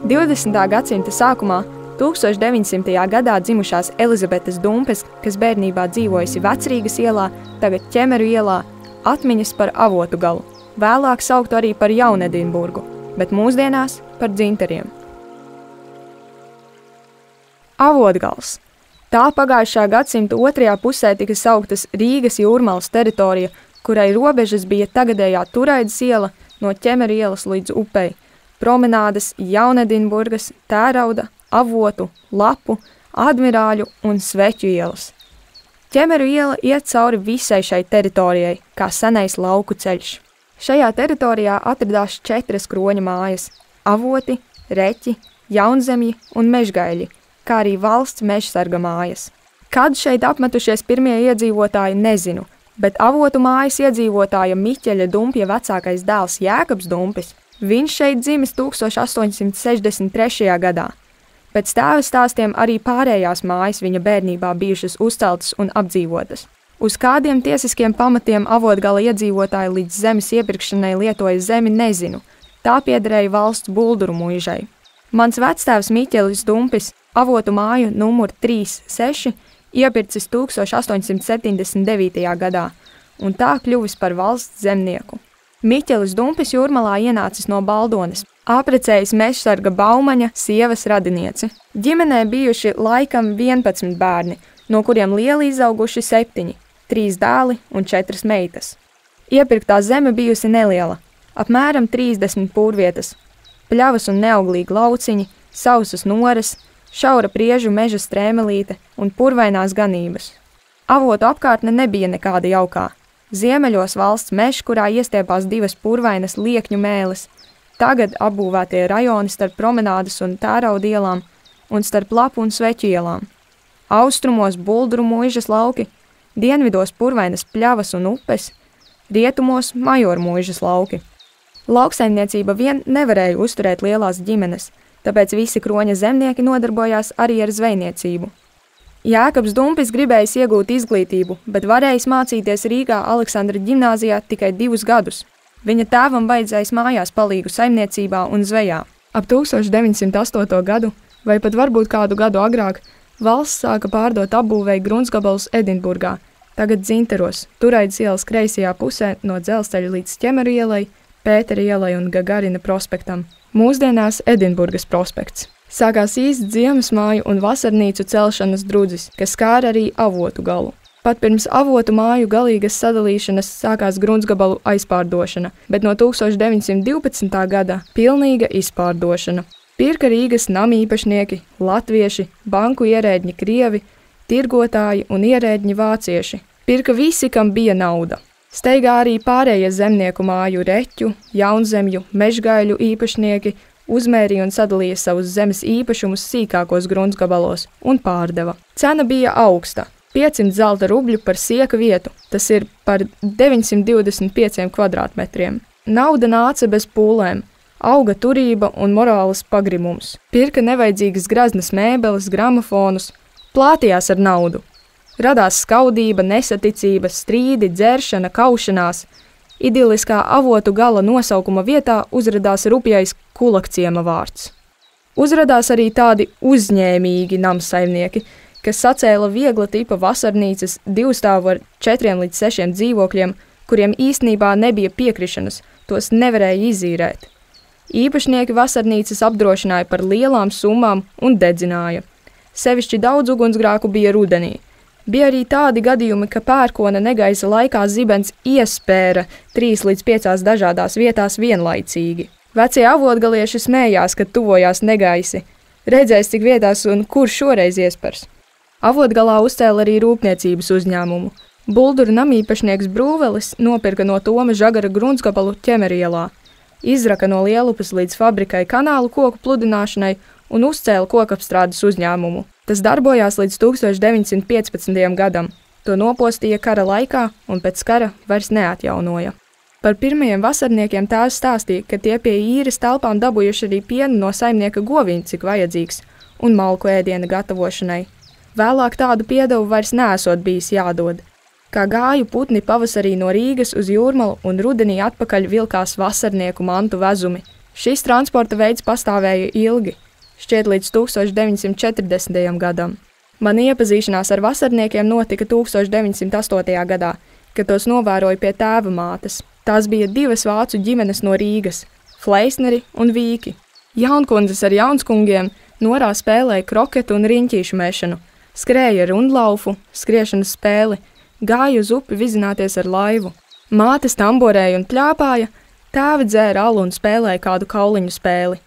Divdesmitā gadsimta sākumā, 1900. gadā dzimušās Elizabetes Dumpes, kas bērnībā dzīvojusi Vecrīgas ielā, tagad Ķemeru ielā, atmiņas par Avotu galu, vēlāk sauktu arī par Jaunedinburgu, bet mūsdienās par Dzinteriem. Avotgals. Tā pagājušā gadsimta otrajā pusē tika sauktas Rīgas Jūrmalas teritorija, kurai robežas bija tagadējā Turaidas iela no Ķemeru ielas līdz upei, promenādes Jaunedinburgas, Tērauda, Avotu, Lapu, Admirāļu un Sveķu ielas. Ķemeru iela iet cauri visai šai teritorijai, kā senais lauku ceļš. Šajā teritorijā atradās 4 kroņa mājas – Avoti, Reķi, Jaunzemji un Mežgaļi, kā arī valsts mežsarga mājas. Kad šeit apmetušies pirmie iedzīvotāji, nezinu, bet Avotu mājas iedzīvotāja Miķeļa Dumpja vecākais dēls Jēkabs Dumpis, viņš šeit dzimis 1863. gadā. Pēc tēva stāstiem arī pārējās mājas viņa bērnībā bijušas uzceltas un apdzīvotas. Uz kādiem tiesiskiem pamatiem Avotgala iedzīvotāji līdz zemes iepirkšanai lietoja zemi, nezinu. Tā piederēja valsts bulduru muižai. Mans vectēvs Miķelis Dumpis Avotu māju numuru 36 iepircis 1879. gadā, un tā kļuvis par valsts zemnieku. Miķelis Dumpis Jūrmalā ienācis no Baldones, apprecējis mežsarga Baumaņa sievas radinieci. Ģimenē bijuši laikam 11 bērni, no kuriem lieli izauguši 7, 3 dēli un 4 meitas. Iepirktā zeme bijusi neliela, apmēram 30 pūrvietas, pļavas un neauglīgi lauciņi, sausas noras, šaura priežu meža strēmelīte un purvainās ganības. Avotu apkārtne nebija nekāda jaukā. Ziemeļos valsts mežs, kurā iestiepās 2 purvainas liekņu mēles, tagad apbūvētie rajoni starp promenādes un Tērauda ielām un starp Lapu un Sveķu ielām. Austrumos Bulduru muižas lauki, dienvidos purvainas pļavas un upes, rietumos Majoru muižas lauki. Lauksaimniecība vien nevarēja uzturēt lielās ģimenes, tāpēc visi kroņa zemnieki nodarbojās arī ar zvejniecību. Jēkabs Dumpis gribējis iegūt izglītību, bet varējis mācīties Rīgā Aleksandra ģimnāzijā tikai 2 gadus. Viņa tēvam vajadzējis mājās palīgu saimniecībā un zvejā. Ap 1908. gadu, vai pat varbūt kādu gadu agrāk, valsts sāka pārdot apbūvēju gruntsgabalus Edinburgā, tagad Dzinteros, Turaidas ielas kreisajā pusē no dzelzceļa līdz Ķemeru ielai, Pētera ielai un Gagarina prospektam. Mūsdienās Edinburgas prospekts. Sākās īsts ziemasmāju un vasarnīcu celšanas drudzis, kas skāra arī Avotu galu. Pat pirms Avotu māju galīgas sadalīšanas sākās gruntsgabalu aizpārdošana, bet no 1912. gada pilnīga izpārdošana. Pirka Rīgas namīpašnieki, latvieši, banku ierēdņi krievi, tirgotāji un ierēdņi vācieši. Pirka visi, kam bija nauda. Steigā arī pārējie zemnieku māju Reķu, Jaunzemju, Mežgaļu īpašnieki, uzmērīja un sadalīja savus zemes īpašumus sīkākos gruntsgabalos un pārdeva. Cena bija augsta – 500 zelta rubļu par sieka vietu, tas ir par 925 kvadrātmetriem. Nauda nāca bez pūlēm, auga turība un morāles pagrimums. Pirka nevajadzīgas graznas mēbeles, gramofonus, plātījās ar naudu. Radās skaudība, nesaticība, strīdi, dzeršana, kaušanās. Idiliskā Avotu gala nosaukuma vietā uzradās rupjais Kulakciema vārds. Uzradās arī tādi uzņēmīgi namsaimnieki, kas sacēla viegla tipa vasarnīcas 2 stāvu ar 4 līdz 6 dzīvokļiem, kuriem īstenībā nebija piekrišanas, tos nevarēja izīrēt. Īpašnieki vasarnīcas apdrošināja par lielām summām un dedzināja. Sevišķi daudz ugunsgrēku bija rudenī. Bija arī tādi gadījumi, ka pērkona negaisa laikā zibens iespēra 3 līdz 5 dažādās vietās vienlaicīgi. Vecie avotgalieši smējās, kad tuvojās negaisi. Redzēs, cik vietās un kur šoreiz iespers. Avotgalā uzcēla arī rūpniecības uzņēmumu. Bulduru namīpašnieks Brūvelis nopirka no Toma Žagara gruntsgabalu Ķemerielā, izraka no Lielupes līdz fabrikai kanālu koku pludināšanai un uzcēla kokapstrādes uzņēmumu. Tas darbojās līdz 1915. gadam. To nopostīja kara laikā un pēc kara vairs neatjaunoja. Par pirmajiem vasarniekiem tēvs stāstīja, ka tie pie īres telpām dabūjuši arī pienu no saimnieka goviņa, cik vajadzīgs, un malku ēdiena gatavošanai. Vēlāk tādu piedevu vairs neesot bijis jādod. Kā gāju putni pavasarī no Rīgas uz Jūrmalu un rudenī atpakaļ vilkās vasarnieku mantu vezumi. Šis transporta veids pastāvēja ilgi, šķiet līdz 1940. gadam. Man iepazīšanās ar vasarniekiem notika 1908. gadā, kad tos novēroju pie tēva mātes. Tās bija 2 vācu ģimenes no Rīgas – Fleisneri un Vīki. Jaunkundzes ar jaunskungiem norā spēlēja kroketu un riņķīšu mešanu, skrēja rundlaufu, skriešanas spēli, gāja uz upi vizināties ar laivu. Mātes tamborēja un pļāpāja, tēvi dzēra alu un spēlēja kādu kauliņu spēli.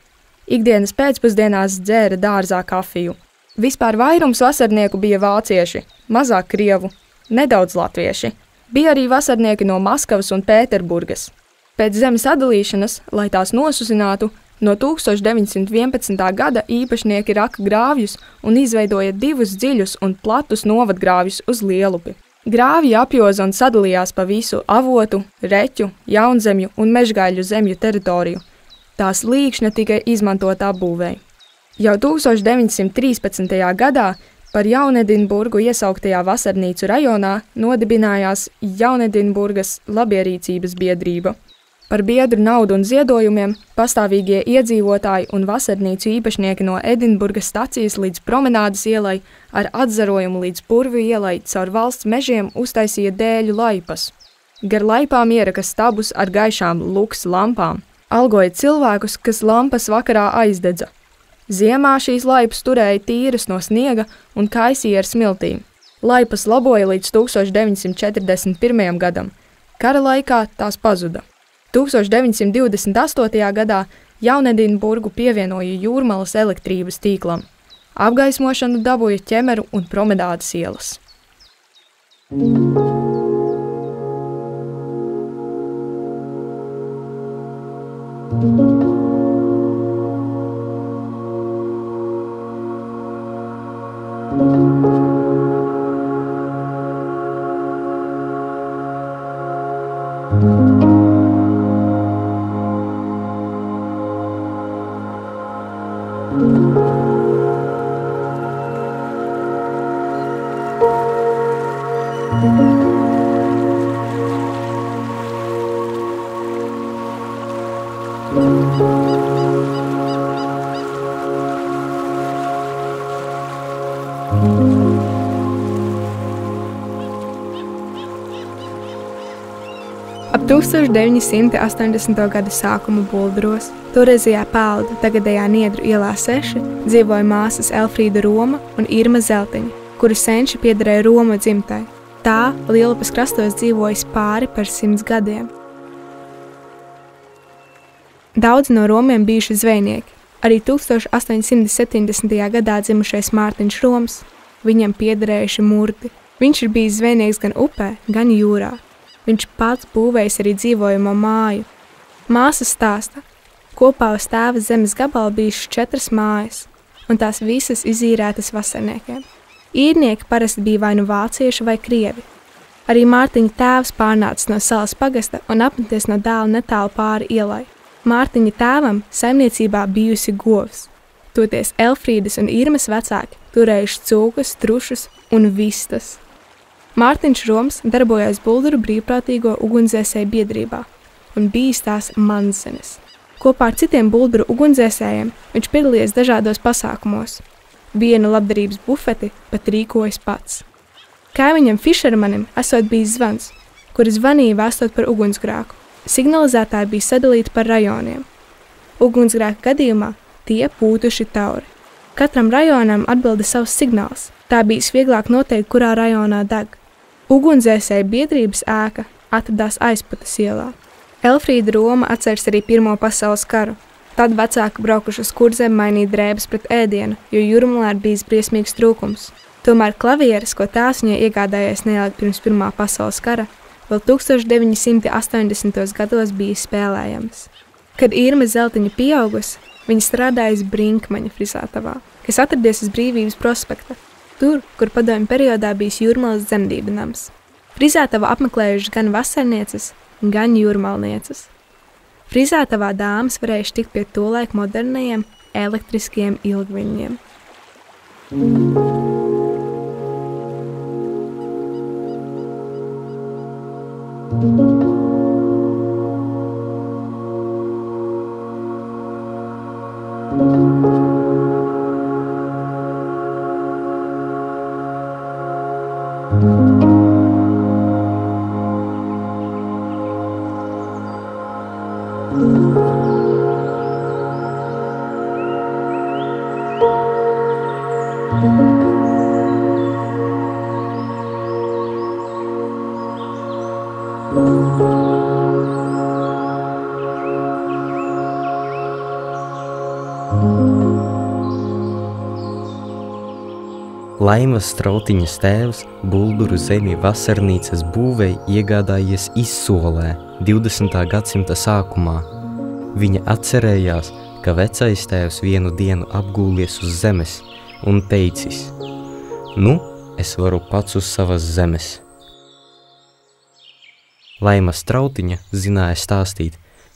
Ikdienas pēcpusdienās dzēra dārzā kafiju. Vispār vairums vasarnieku bija vācieši, mazāk krievu, nedaudz latvieši. Bija arī vasarnieki no Maskavas un Pēterburgas. Pēc zemes atdalīšanas, lai tās nosusinātu, no 1911. gada īpašnieki raka grāvjus un izveidoja 2 dziļus un platus novadgrāvjus uz Lielupi. Grāvji apjoza un sadalījās pa visu Avotu, Reķu, Jaunzemju un Mežgaiļu zemju teritoriju. Tās līkšņa tika izmantota apbūvēi. Jau 1913. gadā par Jaunedinburgu iesauktajā vasarnīcu rajonā nodibinājās Jaunedinburgas labierīcības biedrība. Par biedru naudu un ziedojumiem pastāvīgie iedzīvotāji un vasarnīcu īpašnieki no Edinburgas stacijas līdz Promenādes ielai ar atzarojumu līdz Purvu ielai caur valsts mežiem uztaisīja dēļu laipas. Gar laipām ieraka stabus ar gaišām luks lampām. Algoja cilvēkus, kas lampas vakarā aizdedza. Ziemā šīs laipas turēja tīras no sniega un kaisīja ar smiltīm. Laipas laboja līdz 1941. gadam. Kara laikā tās pazuda. 1928. gadā Jaunedinburgu pievienoja Jūrmalas elektrības tīklam. Apgaismošanu dabūja Ķemeru un Promenādes ielas. Ap 1980. gada sākuma Bulduros, toreizajā Peldu, tagadējā Niedru ielā 6, dzīvoja māsas Elfrīda Roma un Irma Zeltiņa, kuru senči piederēja Roma dzimtai. Tā Lielupes krastos dzīvojas pāri par 100 gadiem. Daudzi no Romiem bijuši zvejnieki. Arī 1870. gadā dzimušais Mārtiņš Roms, viņam piederējuši murti. Viņš ir bijis zvejnieks gan upē, gan jūrā. Viņš pats būvējis arī dzīvojamo māju. Māsa stāsta, kopā uz tēva zemes gabalu bijušas 4 mājas, un tās visas izīrētas vasarniekiem. Īrnieki parasti bija vai nu vācieši vai krievi. Arī Mārtiņa tēvs pārnācis no salas pagasta un apmeties no dēla netālu pāri ielai. Mārtiņa tēvam saimniecībā bijusi govs. Toties Elfrīdas un Irmas vecāki turējuši cūkas, trušus un vistas. Mārtiņš Roms darbojās Bulduru brīvprātīgo ugunsdzēsēju biedrībā un bijis tās manzenes. Kopā ar citiem Bulduru ugunsdzēsējiem viņš piedalījies dažādos pasākumos. Vienu labdarības bufeti pat rīkojas pats. Kaimiņam Fišermanim esot bijis zvans, kuri zvanīja vēstot par ugunsgrēku. Signalizētāji bija sadalīti par rajoniem. Ugunsgrēka gadījumā tie pūtuši tauri. Katram rajonam atbilda savs signāls, tā bijis vieglāk noteikt, kurā rajonā deg. Ugunsdzēsēju biedrības ēka atradās Aizputas ielā. Elfrīda Roma atceras arī Pirmo pasaules karu. Tad vecāki braukuši uz Kurzemi mainīt drēbes pret ēdienu, jo Jūrmalā ir bijis briesmīgs trūkums. Tomēr klavieres, ko tēvs viņai iegādājies neilgi pirms Pirmā pasaules kara, vēl 1980. gados bija spēlējams. Kad Irma Zeltiņa pieaugusi, viņa strādājusi Brinkmaņa frizētavā, kas atradies uz Brīvības prospekta, tur, kur padomju periodā bijis Jūrmalas dzemdību nams. Frizētavu apmeklējuši gan vasarnieces, gan jūrmalnieces. Frizētavā dāmas varējuši tikt pie tolaik modernajiem elektriskiem ilgviņiem. Laimas Strautiņas tēvs Bulduru zemi vasarnīcas būvei iegādājies Izsolē 20. gadsimta sākumā. Viņa atcerējās, ka vecais tēvs vienu dienu apgūlies uz zemes un teicis: "Nu, es varu pats uz savas zemes." Laima Strautiņa zināja stāstīt,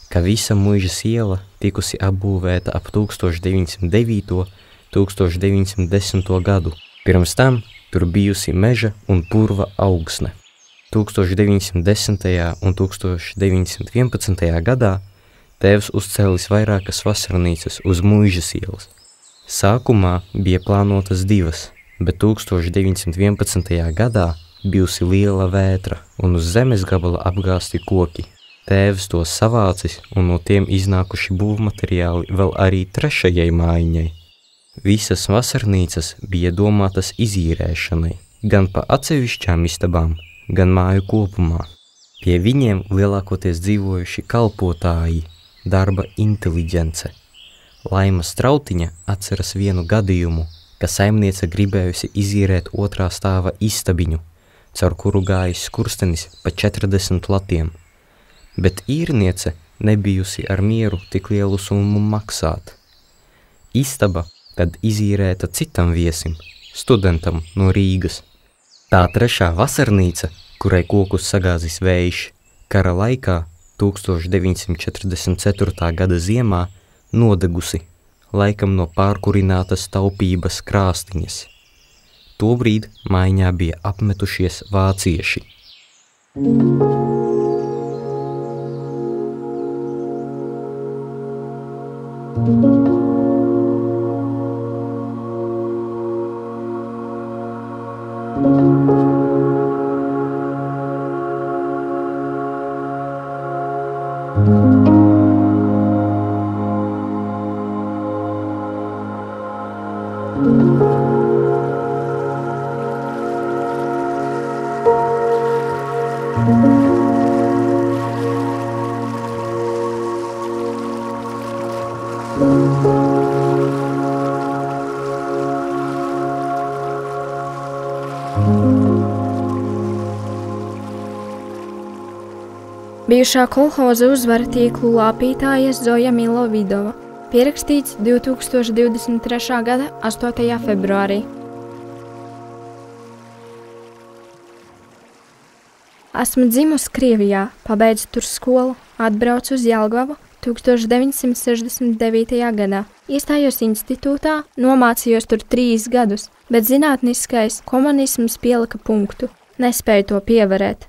ka visa Muižas iela tikusi apbūvēta ap 1909. 1910. gadu. Pirms tam tur bijusi meža un purva augsne. 1910. un 1911. gadā tēvs uzcēlis vairākas vasarnīcas uz Muižas ielas. Sākumā bija plānotas 2, bet 1911. gadā bijusi liela vētra un uz zemes gabala apgāsti koki. Tēvs tos savācis un no tiem iznākuši būvmateriāli vēl arī 3. mājiņai. Visas vasarnīcas bija domātas izīrēšanai, gan pa atsevišķām istabām, gan māju kopumā. Pie viņiem lielākoties dzīvojuši kalpotāji, darba inteliģence. Laima Strautiņa atceras vienu gadījumu, ka saimniece gribējusi izīrēt 2. stāva istabiņu, caur kuru gājis skurstenis pa 40 latiem, bet īrniece nebijusi ar mieru tik lielu summu maksāt. Istaba tad izīrēta citam viesim, studentam no Rīgas. Tā 3. vasarnīca, kurai kokus sagāzis vējš, kara laikā 1944. gada ziemā nodegusi, laikam no pārkurinātas taupības krāstiņas. Tobrīd maiņā bija apmetušies vācieši. Bijušā kolhoza uzvara tīklu lāpītāja Zoja Milovidova, pierakstīts 2023. gada 8. februārī. Esmu dzimusi Krievijā, pabeidzu tur skolu, atbraucu uz Jelgavu 1969. gadā. Iestājos institūtā, nomācījos tur 3 gadus, bet zinātniskais komunisms pielika punktu. Nespēju to pievarēt.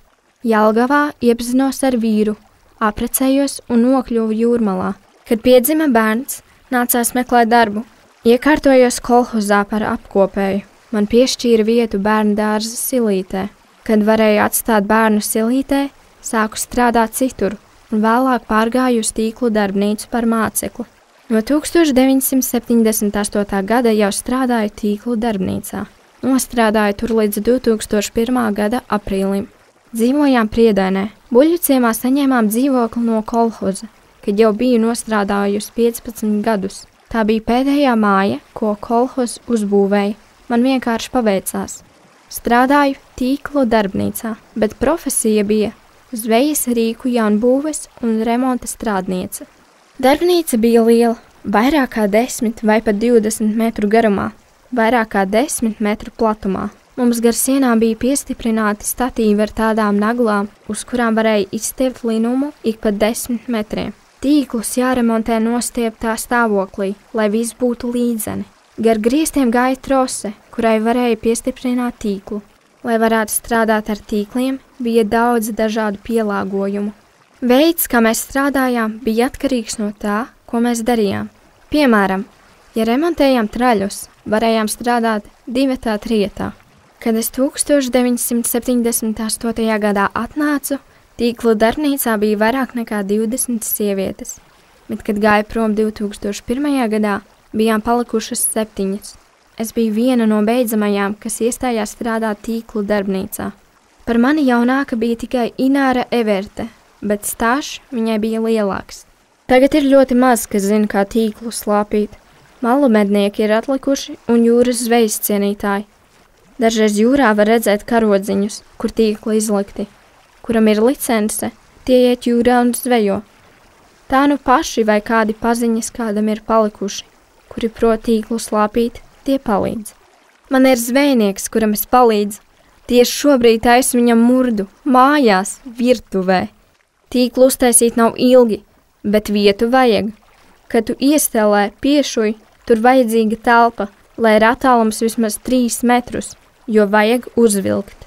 Jelgavā iepazinos ar vīru, apprecējos un nokļuvu Jūrmalā. Kad piedzima bērns, nācās meklēt darbu. Iekārtojos kolhozā par apkopēju. Man piešķīra vietu bērnu dārza silītē. Kad varēju atstāt bērnu silītē, sāku strādāt citur un vēlāk pārgāju uz tīklu darbnīcu par mācekli. No 1978. gada jau strādāju tīklu darbnīcā. Nostrādāju tur līdz 2001. gada aprīlim. Dzīvojām Priedainē. Buļļuciemā saņēmām dzīvokli no kolhoza, kad jau biju nostrādājusi 15 gadus. Tā bija pēdējā māja, ko kolhoz uzbūvēja. Man vienkārši paveicās. Strādāju tīklu darbnīcā, bet profesija bija zvejas rīku jaunbūves un remonta strādniece. Darbnīca bija liela, vairāk kā 10 vai pat 20 metru garumā, vairāk kā 10 metru platumā. Mums gar sienām bija piestiprināti statīvi ar tādām naglām, uz kurām varēja izstiept linumu ik pa 10 metriem. Tīklus jāremontē nostieptā stāvoklī, lai viss būtu līdzeni. Gar griestiem gāja trose, kurai varēja piestiprināt tīklu. Lai varētu strādāt ar tīkliem, bija daudz dažādu pielāgojumu. Veids, kā mēs strādājām, bija atkarīgs no tā, ko mēs darījām. Piemēram, ja remontējām traļus, varējām strādāt 2 trietā. Kad es 1978. gadā atnācu, tīklu darbnīcā bija vairāk nekā 20 sievietes, bet, kad gāju prom 2001. gadā, bijām palikušas 7. Es biju viena no beidzamajām, kas iestājās strādāt tīklu darbnīcā. Par mani jaunāka bija tikai Ināra Everte, bet stāžs viņai bija lielāks. Tagad ir ļoti maz, kas zina, kā tīklu slāpīt. Malu mednieki ir atlikuši un jūras zvejas cienītāji. Dažreiz jūrā var redzēt karodziņus, kur tīkli izlikti. Kuram ir licence, tie iet jūrā un zvejo. Tā nu paši vai kādi paziņas kādam ir palikuši, kuri prot tīklu slāpīt, tie palīdz. Man ir zvejnieks, kuram es palīdzu. Tieši šobrīd taisu viņam murdu, mājās, virtuvē. Tīklu uztaisīt nav ilgi, bet vietu vajag. Kad tu iestelē piešuj, tur vajadzīga telpa, lai ir attālums vismaz 3 metrus, jo vajag uzvilkt.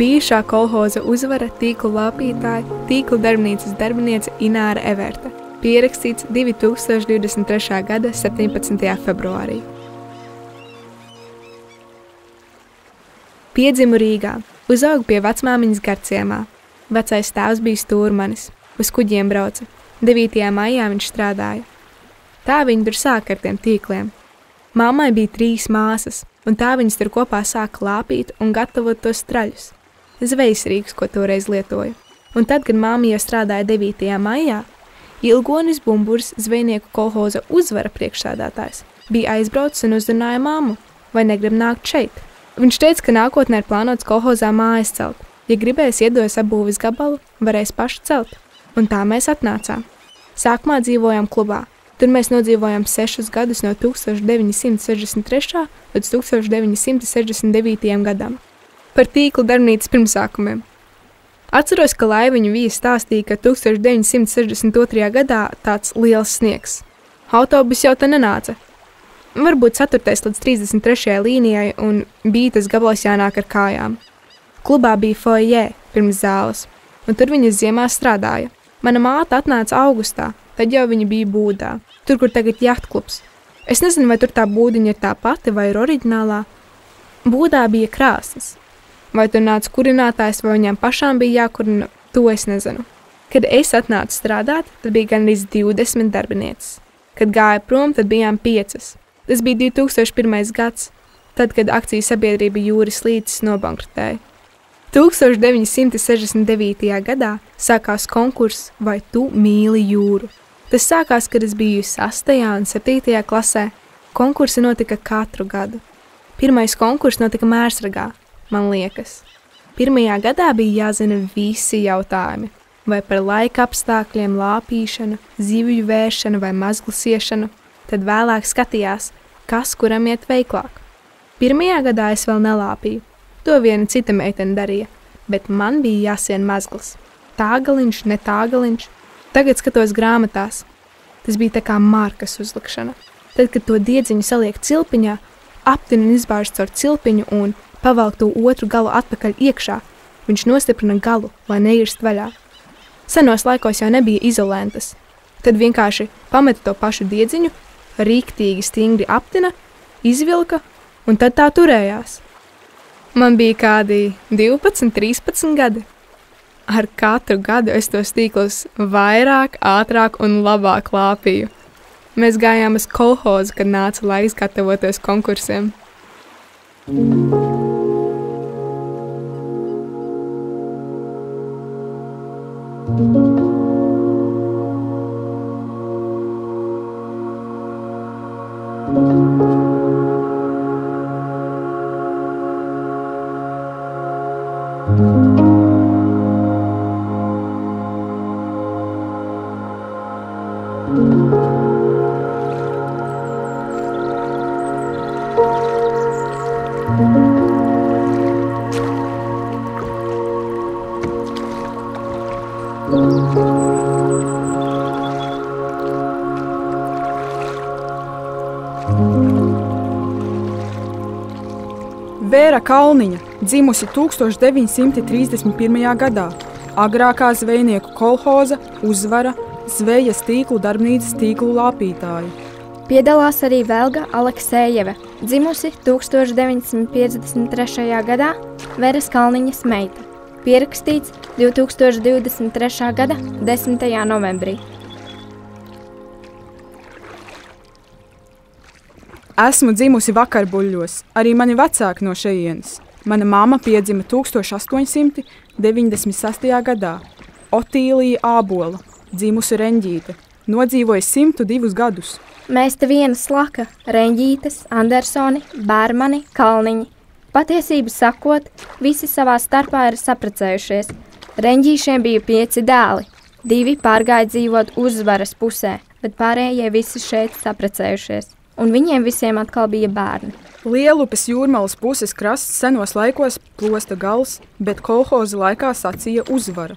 Bijušā kolhoza uzvara tīklu lāpītāja, tīklu darbnīcas darbiniece Ināra Everte. Pierakstīts 2023. gada 17. februārī. Piedzimu Rīgā, uzaugu pie vecmāmiņas Garciemā. Vecais tēvs bija stūrmanis, uz kuģiem brauca. 9. maijā viņš strādāja. Tā viņi tur sāka ar tiem tīkliem. Mammai bija 3 māsas, un tā viņas tur kopā sāka lāpīt un gatavot tos traļus. Zvejas rīks, ko toreiz lietoja. Un tad, kad mamma jau strādāja 9. maijā, Ilgonis Bumburs, zvejnieku kolhoza uzvara priekšsēdētājs, bija aizbraucis un uzrunāja mammu, vai negrib nākt šeit. Viņš teica, ka nākotnē ir plānots kolhozā mājas celt. Ja gribēs iedos apbūves gabalu, varēs paši celt. Un tā mēs atnācām. Sākumā dzīvojām klubā. Tur mēs nodzīvojām 6 gadus no 1963. līdz 1969. gadam. Par tīklu darbnīcas pirmsākumiem. Atceros, ka Laiviņu Vija stāstīja, ka 1962. gadā tāds liels sniegs. Autobus jau te nenāca. Varbūt 4. līdz 33. līnijai un bija tas gabals jānāk ar kājām. Klubā bija foijē pirms zāles, un tur viņa ziemā strādāja. Mana māte atnāca augustā, tad jau viņa bija būdā, tur, kur tagad jahtklubs. Es nezinu, vai tur tā būdiņa ir tā pati vai ir oriģinālā. Būdā bija krāsas. Vai tur nāca kurinātājs, vai viņām pašām bija jākurina, to es nezinu. Kad es atnācu strādāt, tad bija gandrīz 20 darbinieces. Kad gāja prom, tad bijām 5. Tas bija 2001. gads, tad, kad akciju sabiedrība Jūras līcis nobankrotēja. 1969. gadā sākās konkurss Vai tu mīli jūru? Tas sākās, kad es biju 6. un 7. klasē. Konkursi notika katru gadu. Pirmais konkurss notika Mērsragā, man liekas. Pirmajā gadā bija jāzina visi jautājumi. vai par laika apstākļiem, lāpīšanu, zivju vēršanu vai mazglu siešanu, tad vēlāk skatījās, kas kuram iet veiklāk. Pirmajā gadā es vēl nelāpīju. To viena cita meitene darīja, bet man bija jāsien mazgls. Tāgaliņš, ne tāgaliņš. Tagad skatos grāmatās. Tas bija tā kā markas uzlikšana. Tad, kad to diedziņu saliek cilpiņā, aptin un izbāž caur cilpiņu un pavelk to otru galu atpakaļ iekšā, viņš nostiprina galu, lai neirst vaļā. Senos laikos jau nebija izolentas. Tad vienkārši pameta to pašu diedziņu, rīktīgi stingri aptina, izvilka un tad tā turējās. Man bija kādi 12, 13 gadi. Ar katru gadu es tos tīklus vairāk, ātrāk un labāk lāpīju. Mēs gājām uz kolhozu, kad nāca laiks gatavoties konkursiem. Vēra Kalniņa, dzimusi 1931. gadā, agrākā zvejnieku kolhoza Uzvara zvejas tīklu darbnīcas tīklu lāpītāja. Piedalās arī Velga Aleksejeve, dzimusi 1953. gadā, Vēras Kalniņas meita. Pierakstīts 2023. gada 10. novembrī. Esmu dzimusi Vakarbuļļos, arī mani vecāki no šejienes. Mana mamma piedzima 1896. gadā. Otīlija Ābola, dzimusi Reņģīte, nodzīvoja 102 gadus. Mēs te viena slaka, Reņģītes, Andersoni, Bērmani, Kalniņi. Patiesību sakot, visi savā starpā ir saprecējušies. Reņģīšiem bija 5 dēli, 2 pārgāja dzīvot Uzvaras pusē, bet pārējie visi šeit saprecējušies. Un viņiem visiem atkal bija bērni. Lielupes Jūrmalas puses krasts senos laikos Plosta gals, bet kolhoza laikā sacīja Uzvara.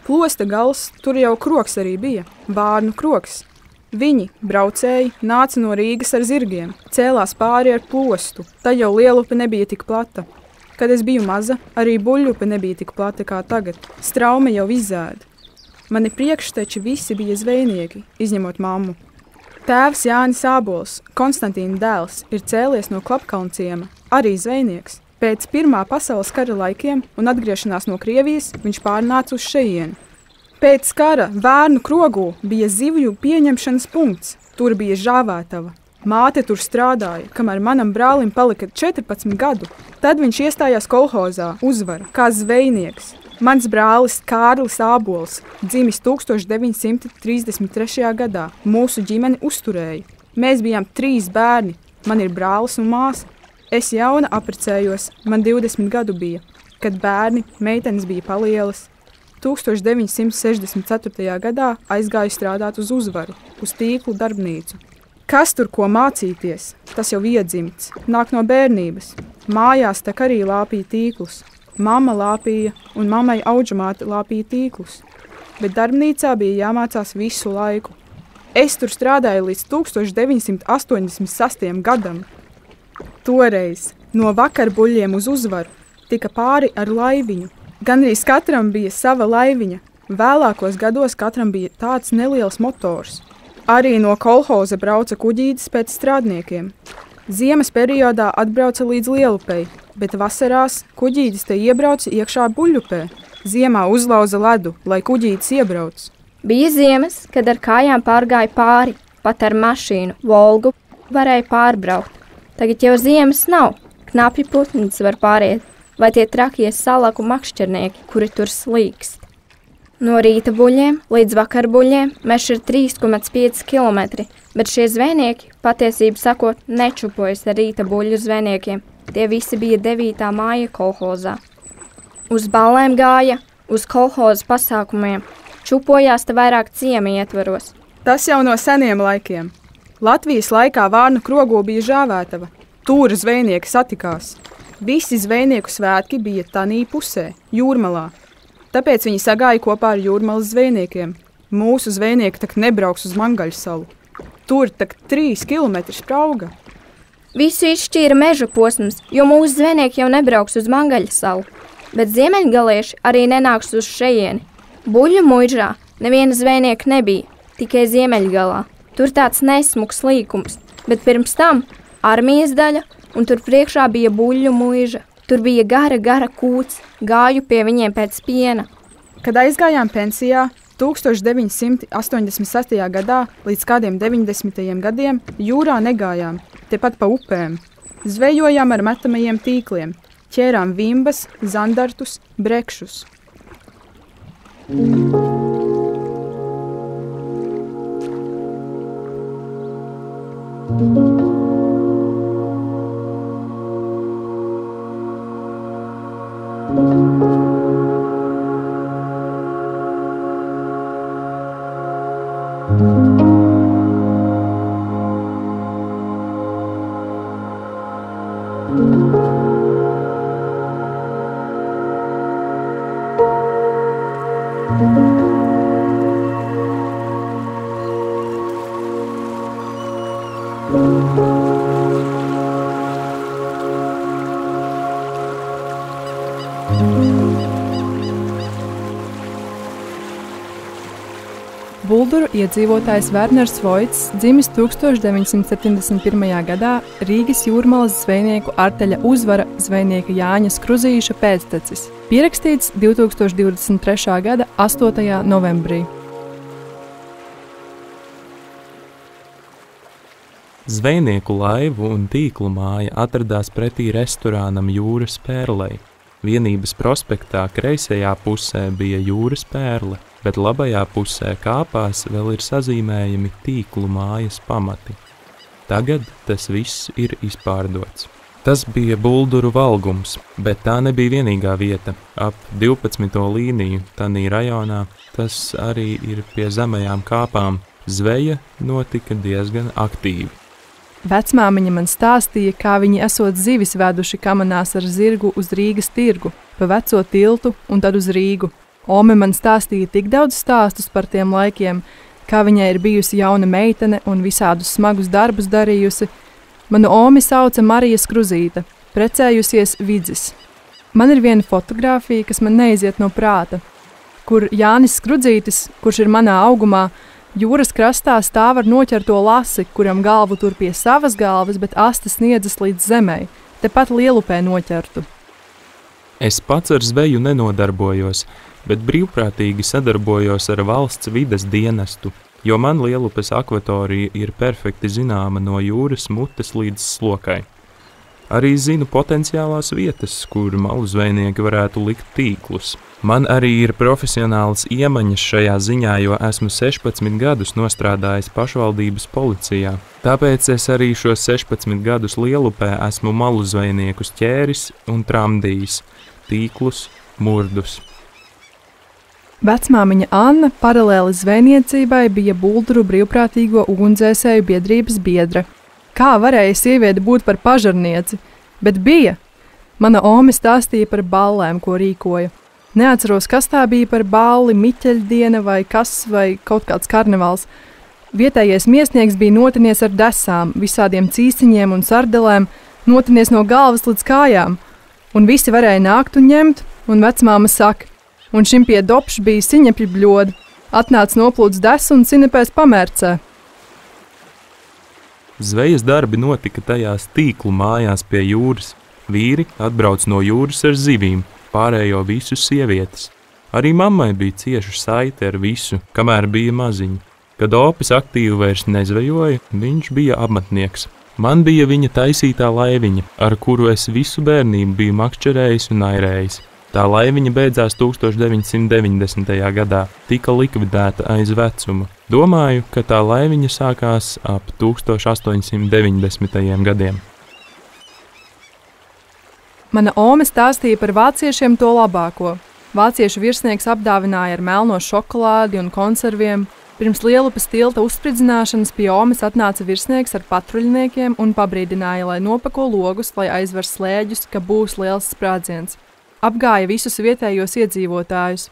Plosta gals, tur jau kroks arī bija, Vārnu kroks. Viņi, braucēji, nāca no Rīgas ar zirgiem, cēlās pāri ar Plostu, tad jau Lielupe nebija tik plata. Kad es biju maza, arī Buļļupe nebija tik plata kā tagad, straume jau izzēda. Mani priekšteči visi bija zvejnieki, izņemot mammu. Tēvs Jānis Ābols, Konstantīna dēls, ir cēlies no Klapkalnciema, arī zvejnieks. Pēc Pirmā pasaules kara laikiem un atgriešanās no Krievijas viņš pārnāca uz šejieni. Pēc kara Vērnu krogū bija zivju pieņemšanas punkts, tur bija žāvētava. Māte tur strādāja, kamēr manam brālim palika 14 gadu. Tad viņš iestājās kolhozā Uzvara kā zvejnieks. Mans brālis Kārlis Ābols, dzimis 1933. gadā, mūsu ģimeni uzturēja. Mēs bijām 3 bērni, man ir brālis un māsa. Es jauna apprecējos, man 20 gadu bija, kad bērni, meitenes bija palielas. 1964. gadā aizgāju strādāt uz Uzvaru, uz tīklu darbnīcu. Kas tur ko mācīties, tas jau iedzimts, nāk no bērnības. Mājās tak arī lāpīja tīklus. Mama lāpīja un mammai audžamāte lāpīja tīklus, bet darbnīcā bija jāmācās visu laiku. Es tur strādāju līdz 1986. gadam. Toreiz no Vakarbuļļiem uz Uzvaru tika pāri ar laiviņu. Gandrīz katram bija sava laiviņa, vēlākos gados katram bija tāds neliels motors. Arī no kolhoza brauca kuģītis pēc strādniekiem. Ziemas periodā atbrauca līdz Lielupei, bet vasarās kuģītis te iebrauca iekšā Buļļupē. Ziemā uzlauza ledu, lai kuģītis iebrauc. Bija ziemas, kad ar kājām pārgāja pāri, pat ar mašīnu, Volgu varēja pārbraukt. Tagad jau ziemas nav, knapi putnis var pāriet, vai tie trakie salaku makšķernieki, kuri tur slīkst. No rīta buļļiem līdz vakarbuļļiem mežs ir 3,5 km, bet šie zvejnieki, patiesību sakot, nečupojas ar rīta buļļu zvejniekiem. Tie visi bija 9. māja kolhozā. Uz ballēm gāja, uz kolhoza pasākumiem, čupojās te vairāk ciemi ietvaros. Tas jau no seniem laikiem. Latvijas laikā Vārnu krogū bija žāvētava. Tur zvejnieki satikās. Visi zvejnieku svētki bija tanī pusē, Jūrmalā. Tāpēc viņi sagāja kopā ar Jūrmalas zvejniekiem. Mūsu zvejnieki tak nebrauks uz Mangaļu salu. Tur tak 3 kilometri sprauga. Visu izšķīra meža posms, jo mūsu zvejnieki jau nebrauks uz Mangaļu salu. Bet ziemeļgalieši arī nenāks uz šejieni. Buļļu muižā neviena zvejnieka nebija, tikai ziemeļgalā. Tur tāds nesmuks līkums, bet pirms tam armijas daļa, un tur priekšā bija buļļu muiža. Tur bija gara kūts, gāju pie viņiem pēc piena. Kad aizgājām pensijā 1986. gadā līdz kādiem 90. gadiem jūrā negājām, tepat pa upēm. Zvejojām ar metamajiem tīkliem, ķērām vimbas, zandartus, brekšus. Bulduru iedzīvotājs Werners Voits dzimis 1971. gadā Rīgas Jūrmalas zvejnieku Arteļa Uzvara zvejnieka Jāņa Skruzīša pēctecis, pierakstīts 2023. gada 8. novembrī. Zvejnieku laivu un tīklu māja atradās pretī restorānam Jūras Pērlei. Vienības prospektā kreisajā pusē bija Jūras Pērle, bet labajā pusē kāpās vēl ir sazīmējami tīklu mājas pamati. Tagad tas viss ir izpārdots. Tas bija Bulduru valgums, bet tā nebija vienīgā vieta. Ap 12. līniju tanī rajonā, tas arī ir pie zemajām kāpām, zveja notika diezgan aktīvi. Vecmāmiņa man stāstīja, kā viņi esot zivis veduši kamanās ar zirgu uz Rīgas tirgu, pa veco tiltu un tad uz Rīgu. Ome man stāstīja tik daudz stāstus par tiem laikiem, kā viņai ir bijusi jauna meitene un visādus smagus darbus darījusi. Manu omi sauca Marija Skruzīta, precējusies Vidzis. Man ir viena fotogrāfija, kas man neiziet no prāta, kur Jānis Skrudzītis, kurš ir manā augumā, jūras krastā stāv ar noķerto lasi, kuram galvu tur pie savas galvas, bet astes sniedzas līdz zemei, tepat Lielupē noķertu. Es pats ar zveju nenodarbojos, bet brīvprātīgi sadarbojos ar valsts vides dienestu, jo man Lielupes akvatorija ir perfekti zināma no jūras mutes līdz slokai. Arī zinu potenciālās vietas, kur malu zvejnieki varētu likt tīklus. Man arī ir profesionāls iemaņas šajā ziņā, jo esmu 16 gadus nostrādājis pašvaldības policijā. Tāpēc es arī šos 16 gadus Lielupē esmu malu zvejniekus ķēris un tramdījis, tīklus, murdus. Vecmāmiņa Anna paralēli zvejniecībai bija Bulduru brīvprātīgo ugunsdzēsēju biedrības biedra. Kā varēja sieviete būt par pažarnieci? Bet bija. Mana ome stāstīja par ballēm, ko rīkoja. Neatceros, kas tā bija par balli, Miķeļdiena vai kas, vai kaut kāds karnevāls. Vietējais miesnieks bija notinies ar desām, visādiem cīsiņiem un sardelēm, notinies no galvas līdz kājām. Un visi varēja nākt un ņemt, un vecmāma saka, un šim pie dopša bija siņepļu bļoda. Atnāca noplūds desu un sinepēs pamērcē. Zvejas darbi notika tajās tīklu mājās pie jūras. Vīri atbrauc no jūras ar zivīm, pārējo visu sievietes. Arī mammai bija cieša saite ar visu, kamēr bija maziņa. Kad opis aktīvi vairs nezvejoja, viņš bija apmatnieks. Man bija viņa taisītā laiviņa, ar kuru es visu bērnību biju makšķerējis un airējis. Tā laiviņa beidzās 1990. gadā, tika likvidēta aiz vecuma. Domāju, ka tā laiviņa sākās ap 1890. gadiem. Mana ome stāstīja par vāciešiem to labāko. Vāciešu virsnieks apdāvināja ar melno šokolādi un konserviem. Pirms Lielupes tilta uzspridzināšanas pie Omes atnāca virsnieks ar patruļniekiem un pabrīdināja, lai nopako logus, lai aizver slēģus, ka būs liels sprādziens. Apgāja visus vietējos iedzīvotājus.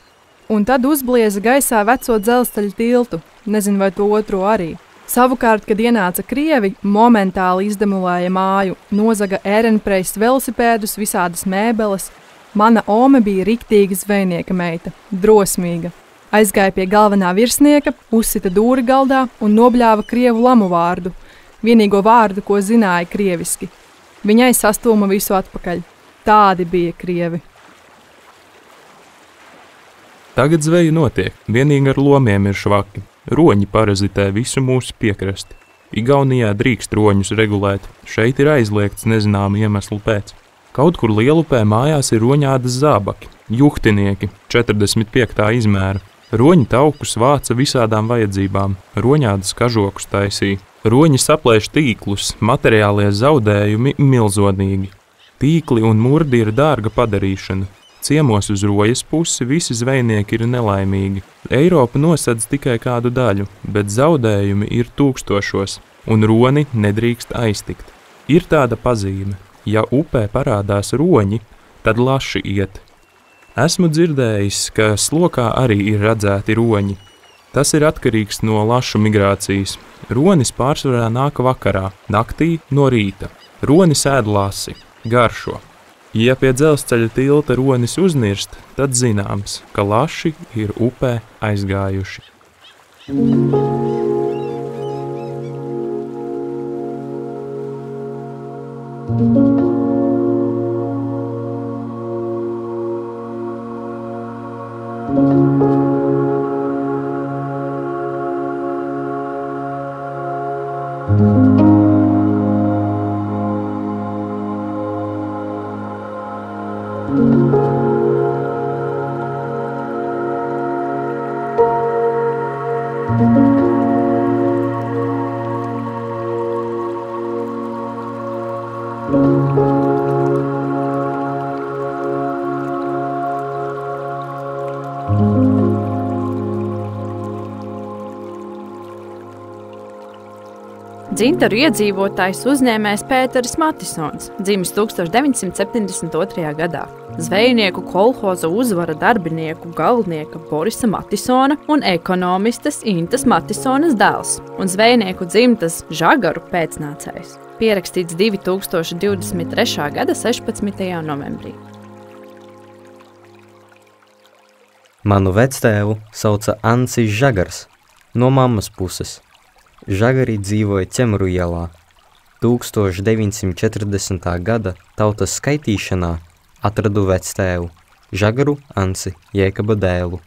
Un tad uzblieza gaisā veco dzelzceļa tiltu, nezinu vai to otro arī. Savukārt, kad ienāca krievi, momentāli izdemolēja māju, nozaga ērenpreis velosipēdus, visādas mēbeles. Mana Ome bija riktīga zvejnieka meita, drosmīga. Aizgāja pie galvenā virsnieka, uzsita dūri galdā un nobļāva krievu lamu vārdu, vienīgo vārdu, ko zināja krieviski. Viņai sastūma visu atpakaļ. Tādi bija krievi. Tagad zveja notiek, vienīgi ar lomiem ir švaki. Roņi parazitē visu mūsu piekrasti. Igaunijā drīkst roņus regulēt, šeit ir aizliegts nezināmu iemeslu pēc. Kaut kur Lielupē mājās ir roņādas zābaki, juhtinieki, 45. izmēra. Roņi taukus vāca visādām vajadzībām, roņādas kažokus taisīja. Roņi saplēš tīklus, materiālie zaudējumi milzonīgi. Tīkli un murdi ir dārga padarīšana. Ciemos uz rojas pusi visi zvejnieki ir nelaimīgi. Eiropa nosedz tikai kādu daļu, bet zaudējumi ir tūkstošos, un roni nedrīkst aiztikt. Ir tāda pazīme, ja upē parādās roņi, tad laši iet. Esmu dzirdējis, ka slokā arī ir redzēti roņi. Tas ir atkarīgs no lašu migrācijas. Ronis pārsvarā nāk vakarā, naktī no rīta. Ronis ēd lasi, garšo. Ja pie dzelzceļa tilta ronis uznirst, tad zināms, ka laši ir upē aizgājuši. Dzintaru iedzīvotājs uzņēmējs Pēteris Matisons, dzimis 1972. gadā. Zvejnieku kolhoza Uzvara darbinieku galvnieka Borisa Matisona un ekonomistes Intas Matisonas dēls un zvejnieku dzimtas Žagaru pēcnācējs. Pierakstīts 2023. gada 16. novembrī. Manu vectēvu sauca Ancis Žagars, no mammas puses. Žagari dzīvoja Ķemru ielā. 1940. gada tautas skaitīšanā atradu vectēvu Žagaru Anci Jēkaba dēlu,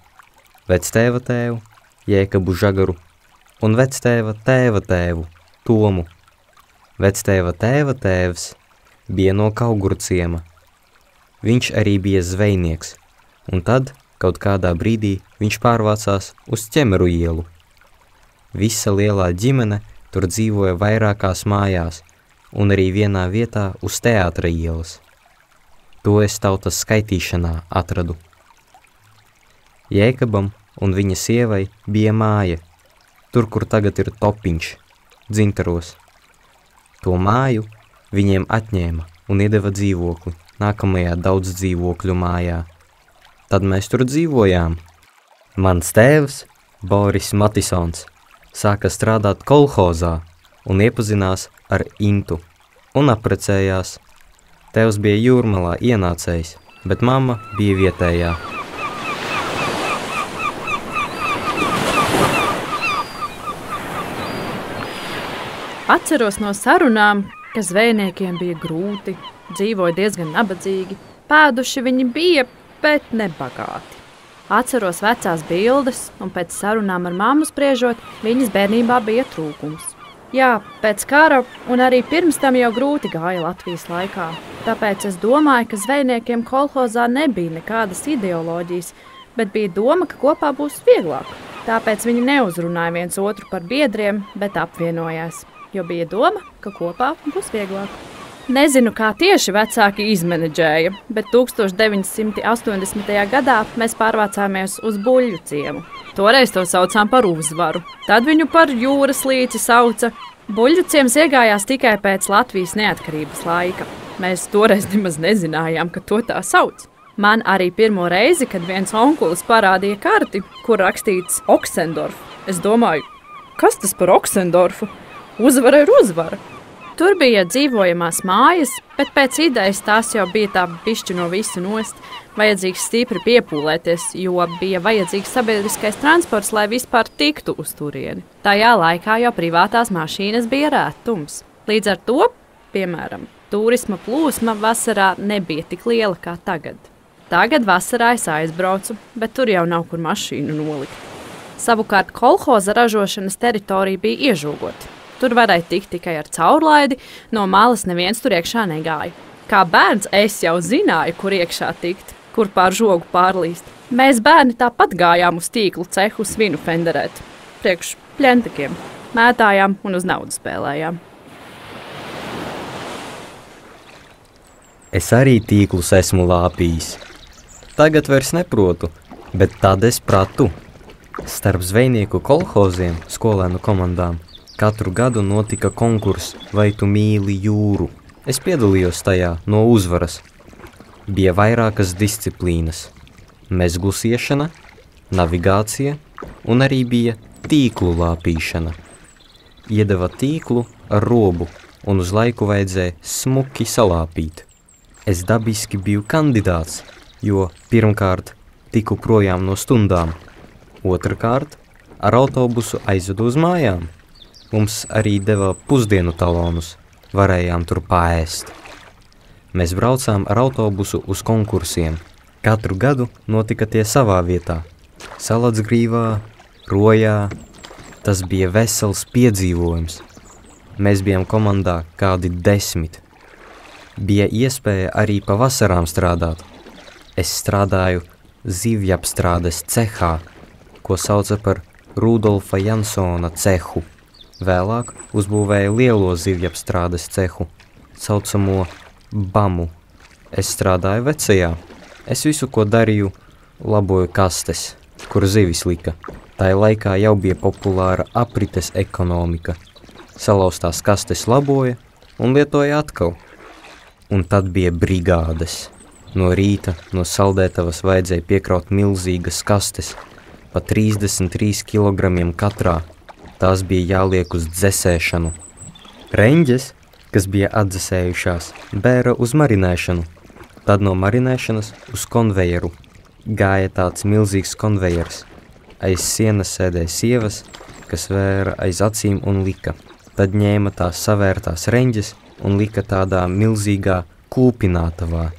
vectēva tēvu Jēkabu Žagaru un vectēva tēva tēvu Tomu. Vectēva tēva tēvs bija no Kauguru ciema. Viņš arī bija zvejnieks, un tad kaut kādā brīdī viņš pārvācās uz Ķemru ielu. Visa lielā ģimene tur dzīvoja vairākās mājās un arī vienā vietā uz Teātra ielas. To es tautas skaitīšanā atradu. Jēkabam un viņa sievai bija māja, tur, kur tagad ir Topiņš, Dzintaros. To māju viņiem atņēma un iedeva dzīvokli nākamajā daudz dzīvokļu mājā. Tad mēs tur dzīvojām. Mans tēvs, Boris Matisons, sāka strādāt kolhozā un iepazinās ar Intu un apprecējās. Tēvs bija Jūrmalā ienācējs, bet mamma bija vietējā. Atceros no sarunām, ka zvejniekiem bija grūti, dzīvoja diezgan nabadzīgi. Pēduši viņi bija, bet nebagāti. Atceros vecās bildes, un pēc sarunām ar mammu spriežot, viņas bērnībā bija trūkums. Jā, pēc kara un arī pirms tam jau grūti gāja Latvijas laikā. Tāpēc es domāju, ka zvejniekiem kolhozā nebija nekādas ideoloģijas, bet bija doma, ka kopā būs vieglāk. Tāpēc viņi neuzrunāja viens otru par biedriem, bet apvienojās, jo bija doma, ka kopā būs vieglāk. Nezinu, kā tieši vecāki izmenedžēja, bet 1980. gadā mēs pārvācāmies uz Buļļu ciemu. Toreiz to saucām par Uzvaru. Tad viņu par Jūras līci sauca. Buļļu ciems iegājās tikai pēc Latvijas neatkarības laika. Mēs toreiz nemaz nezinājām, ka to tā sauc. Man arī pirmo reizi, kad viens onkulis parādīja karti, kur rakstīts Oksendorf, es domāju, kas tas par Oksendorfu? Uzvara ir uzvara. Tur bija dzīvojamās mājas, bet pēc idejas tās jau bija tā bišķi no visu nost. Vajadzīgs stipri piepūlēties, jo bija vajadzīgs sabiedriskais transports, lai vispār tiktu uz turieni. Tajā laikā jau privātās mašīnas bija rētums. Līdz ar to, piemēram, turisma plūsma vasarā nebija tik liela kā tagad. Tagad vasarā es aizbraucu, bet tur jau nav kur mašīnu nolikt. Savukārt kolhoza ražošanas teritorija bija iežogota. Tur varēja tikt tikai ar caurlaidi, no malas neviens tur iekšā negāja. Kā bērns es jau zināju, kur iekšā tikt, kur pār žogu pārlīst. Mēs bērni tāpat gājām uz tīklu cehu svinu fenderēt, priekš pļentakiem, mētājām un uz naudu spēlējām. Es arī tīklus esmu lāpījis. Tagad vairs neprotu, bet tad es pratu. Starp zvejnieku kolhoziem, skolēnu komandām, katru gadu notika konkurss Vai tu mīli jūru? Es piedalījos tajā no Uzvaras. Bija vairākas disciplīnas – mezglusiešana, navigācija un arī bija tīklu lāpīšana. Iedeva tīklu ar robu un uz laiku vajadzēja smuki salāpīt. Es dabiski biju kandidāts, jo pirmkārt tiku projām no stundām, otrkārt ar autobusu aizvedu uz mājām. Mums arī deva pusdienu talonus, varējām tur paēst. Mēs braucām ar autobusu uz konkursiem. Katru gadu notika tie savā vietā. Salatsgrīvā, Rojā. Tas bija vesels piedzīvojums. Mēs bijām komandā kādi 10. Bija iespēja arī pa vasarām strādāt. Es strādāju zivjapstrādes cehā, ko sauca par Rudolfa Jansona cehu. Vēlāk uzbūvēja lielo zivjapstrādes cehu, saucamo Bamu. Es strādāju vecajā. Es visu, ko darīju, laboju kastes, kur zivis lika. Tajā laikā jau bija populāra aprites ekonomika. Salauztās kastes laboja un lietoja atkal. Un tad bija brigādes. No rīta no saldētavas vajadzēja piekraut milzīgas kastes, pa 33 kilogramiem katrā. Tās bija jāliek uz dzesēšanu. Reņģes, kas bija atdzesējušās, bēra uz marinēšanu. Tad no marinēšanas uz konvejeru. Gāja tāds milzīgs konvejers. Aiz sienas sēdēja sievas, kas vēra aiz acīm un lika. Tad ņēma tās savērtās reņģes un lika tādā milzīgā kūpinātavā.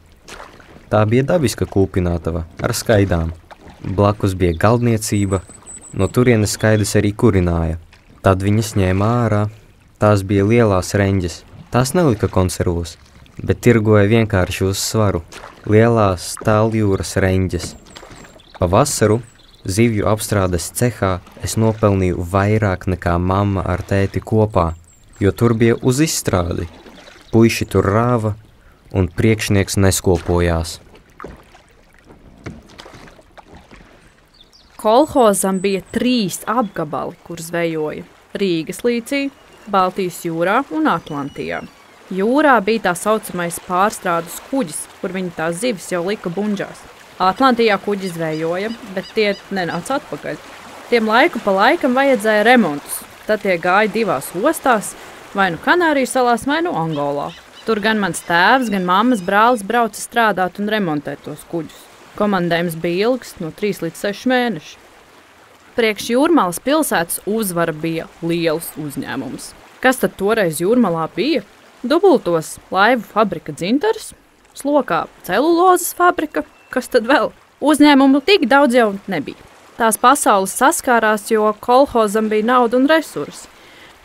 Tā bija dabiska kūpinātava ar skaidām. Blakus bija galdniecība, no turienes skaidas arī kurināja. Tad viņas ņēma ārā. Tās bija lielās reņģes. Tās nelika konservos, bet tirgoja vienkārši uz svaru. Lielās tāljūras reņģes. Pa vasaru zivju apstrādes cehā es nopelnīju vairāk nekā mamma ar tēti kopā, jo tur bija uz izstrādi. Puiši tur rāva un priekšnieks neskopojās. Kolhozam bija 3 apgabali, kur zvejoja – Rīgas līcī, Baltijas jūrā un Atlantijā. Jūrā bija tā saucamais pārstrādes kuģis, kur viņi tās zivis jau lika bunģās. Atlantijā kuģi zvejoja, bet tie nenāca atpakaļ. Tiem laiku pa laikam vajadzēja remontus, tad tie gāja 2 ostās, vai nu Kanāriju salās, vai nu Angolā. Tur gan mans tēvs, gan mammas brālis brauca strādāt un remontēt tos kuģus. Komandējums bija ilgs, no 3 līdz 6 mēneši. Priekš Jūrmalas pilsētas Uzvara bija liels uzņēmums. Kas tad toreiz Jūrmalā bija? Dubultos laivu fabrika Dzintars, Slokā celulozes fabrika, kas tad vēl? Uzņēmumu tik daudz jau nebija. Tās pasaules saskārās, jo kolhozam bija nauda un resursi.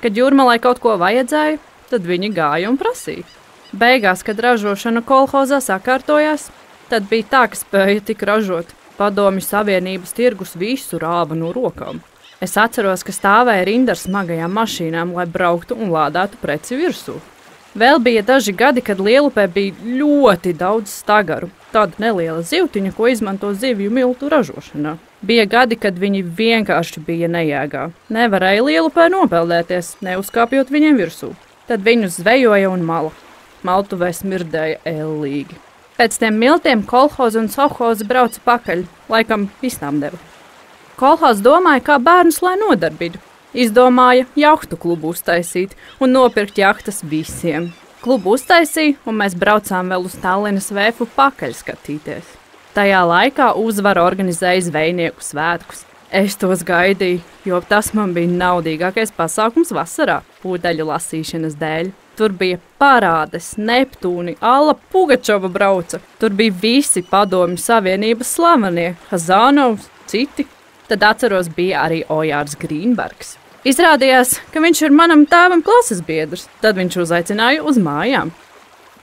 Kad Jūrmalai kaut ko vajadzēja, tad viņi gāja un prasīja. Beigās, kad ražošana kolhozā sakārtojās, tad bija tā, ka spēja tik ražot. Padomju Savienības tirgus visu rāva no rokām. Es atceros, ka stāvēja rinda ar smagajām mašīnām, lai brauktu un lādētu preci virsū. Vēl bija daži gadi, kad Lielupē bija ļoti daudz stagaru. Tāda neliela zivtiņa, ko izmanto zivju miltu ražošanā. Bija gadi, kad viņi vienkārši bija nejēgā. Nevarēja Lielupē nopeldēties, neuzkāpjot viņiem virsū. Tad viņus zvejoja un mala. Maltuvē smirdēja ellīgi. Pēc tiem miltiem kolhoza un sovhoza brauca pakaļ, laikam visnām deva. Kolhoz domāja, kā bērnus lai nodarbītu. Izdomāja jahtu klubu uztaisīt un nopirkt jahtas visiem. Klubu uztaisīja, un mēs braucām vēl uz Tallinas vēfu pakaļ skatīties. Tajā laikā Uzvara organizēja zvejnieku svētkus. Es tos gaidīju, jo tas man bija naudīgākais pasākums vasarā, pūdeļu lasīšanas dēļ. Tur bija parādes, Neptūni, Alla Pugačova brauca. Tur bija visi Padomju Savienības slavenie, Hazanovs, citi. Tad atceros, bija arī Ojārs Grīnbergs. Izrādījās, ka viņš ir manam tēvam klases biedrs. Tad viņš uzaicināja uz mājām.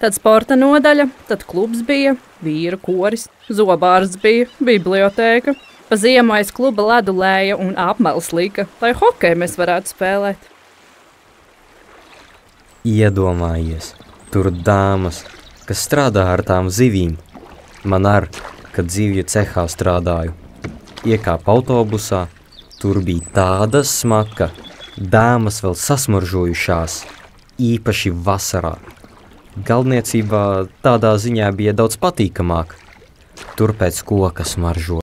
Tad sporta nodaļa, tad klubs bija, vīru koris, zobārsts bija, bibliotēka. Pa ziemu aiz kluba ledu lēja un apmels lika, lai hokeju mēs varētu spēlēt. Iedomājies, tur dāmas, kas strādā ar tām zivīm. Man ar, kad zivju cehā strādāju. Iekāpa autobusā, tur bija tāda smaka, dāmas vēl sasmaržojušās, īpaši vasarā. Galdniecībā tādā ziņā bija daudz patīkamāk. Tur pēc koka smaržo.